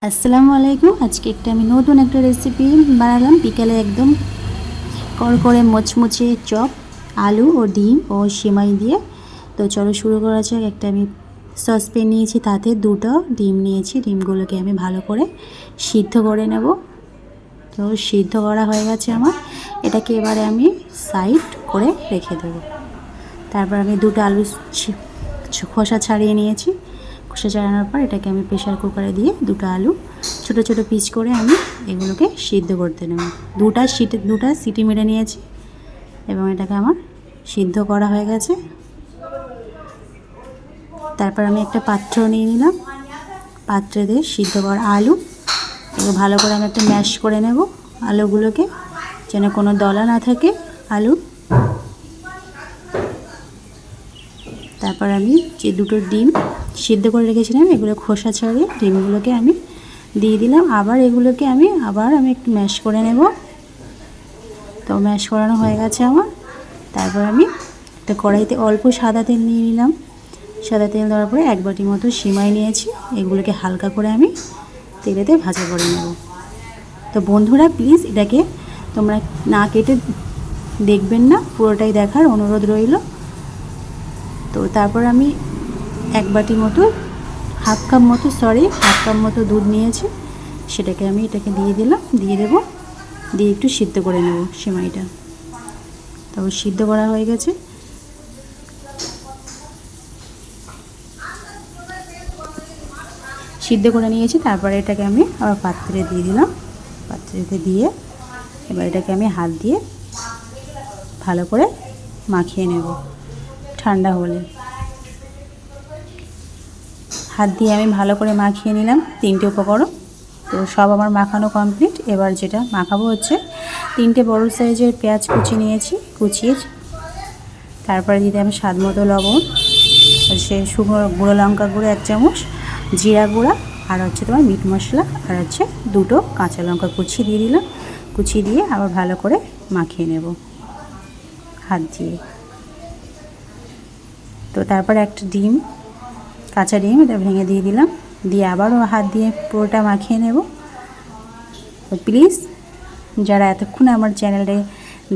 আসসালামু আলাইকুম। আজকে আমি নতুন একটা রেসিপি বানালাম। বিকালে একদম করকরে মচমচে চপ, আলু ও ডিম ও সেমাই দিয়ে। তো চলো শুরু করা যাক। আমি সসপ্যান নিয়েছি, তাতে দুটো ডিম নিয়েছি। ডিমগুলোকে আমি ভালো করে সিদ্ধ করে নেব। তো সিদ্ধ করা হয়ে গেছে আমার। এটাকে এবারে আমি সাইড করে রেখে দেব। তারপর আমি দুটো আলু খোসা ছাড়িয়ে নিয়েছি। খোসা ছাড়ানোর পর এটাকে আমি প্রেশার কুকারে দিয়ে দুটো আলু ছোট ছোট পিস করে আমি এগুলোকে সিদ্ধ করতে নেব। দুটা সিটি মেরে নিয়েছি এবং এটাকে আমার সিদ্ধ করা হয়ে গেছে। তারপর আমি একটা পাত্র নিয়ে নিলাম। পাত্রে দিয়ে সিদ্ধ করা আলু এগুলো ভালো করে আমি একটা ম্যাশ করে নেব। আলুগুলোকে যেন কোনো দলা না থাকে আলু। তারপর আমি যে দুটো ডিম সিদ্ধ করে রেখেছিলাম এগুলো খোসা ছাড়িয়ে ডিমগুলোকে আমি দিয়ে দিলাম। এগুলোকে আমি একটু ম্যাশ করে নেব। তো ম্যাশ করানো হয়ে গেছে আমার। তারপর আমি একটা কড়াইতে অল্প সাদা তেল নিয়ে নিলাম। সাদা তেল দেওয়ার পরে এক বাটি মতো সিমাই নিয়েছি। এগুলোকে হালকা করে আমি তেলেতে ভাজা করে নেব। তো বন্ধুরা প্লিজ এটাকে তোমরা না কেটে দেখবেন না, পুরোটাই দেখার অনুরোধ রইল। তো তারপর আমি এক বাটি মতো হাফ কাপ মতো দুধ নিয়েছি। সেটাকে আমি এটাকে দিয়ে দেবো। দিয়ে একটু সিদ্ধ করে নেব সেমাইটা। তারপর সিদ্ধ করা হয়ে গেছে। সিদ্ধ করে নিয়েছি। তারপরে এটাকে আমি আবার পাত্রে দিয়ে দিলাম। পাত্রেতে দিয়ে এবার এটাকে আমি হাত দিয়ে ভালো করে মাখিয়ে নেব। ঠান্ডা হলে হাত দিয়ে আমি ভালো করে মাখিয়ে নিলাম তিনটে উপকরণ। তো সব আমার মাখানো কমপ্লিট। এবার যেটা মাখাবো হচ্ছে 3টে বড় সাইজের পেঁয়াজ কুচিয়ে তারপরে দিতে আমি স্বাদ মতো লবণ, শুকনো গুঁড়ো লঙ্কা গুঁড়ো 1 চামচ, জিরা গুঁড়া, আর হচ্ছে তোমার মিট মশলা, আর হচ্ছে দুটো কাঁচা লঙ্কা কুচিয়ে দিয়ে দিলাম। কুচিয়ে দিয়ে আবার ভালো করে মাখিয়ে নেব হাত দিয়ে। তো তারপর একটা কাঁচা ডিম এটা ভেঙে দিয়ে দিলাম। দিয়ে আবারও হাত দিয়ে পুরোটা মাখিয়ে নেব। তো প্লিজ যারা এতক্ষণ আমার চ্যানেলে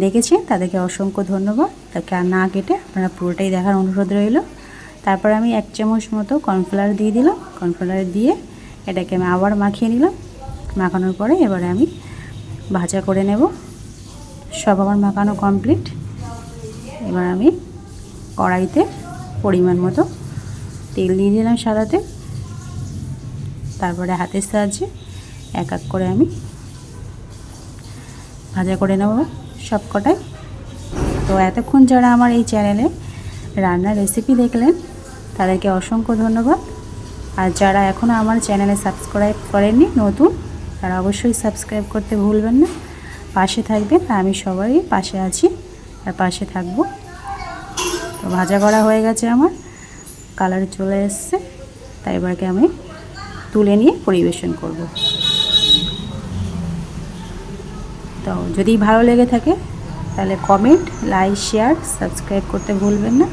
দেখেছেন তাদেরকে অসংখ্য ধন্যবাদ। তাকে না কেটে আপনারা পুরোটাই দেখার অনুরোধ রইল। তারপর আমি 1 চামচ মতো কর্নফ্লাওয়ার দিয়ে দিলাম। কর্নফ্লাওয়ার দিয়ে এটাকে আমি আবার মাখিয়ে নিলাম। মাখানোর পরে এবারে আমি ভাজা করে নেব। সব আমার মাখানো কমপ্লিট। এবার আমি কড়াইতে পরিমাণ মতো তেল দিয়ে দিলাম, সাদা তেল। তারপরে হাতের সাহায্যে এক এক করে আমি ভাজা করে নেব সব কটাই। তো এতক্ষণ যারা আমার এই চ্যানেলে রান্নার রেসিপি দেখলেন তাদেরকে অসংখ্য ধন্যবাদ। আর যারা এখনও আমার চ্যানেলে সাবস্ক্রাইব করেননি নতুন, তারা অবশ্যই সাবস্ক্রাইব করতে ভুলবেন না। পাশে থাকবেন। আমি সবারই পাশে আছি আর পাশে থাকব। তো ভাজা করা হয়ে গেছে আমার, কালার চলে এসছে। তাই এবারকে আমি তুলে নিয়ে পরিবেশন করব। তো যদি ভালো লেগে থাকে তাহলে কমেন্ট, লাইক, শেয়ার, সাবস্ক্রাইব করতে ভুলবেন না।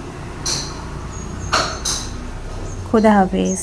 খোদা হাফেজ।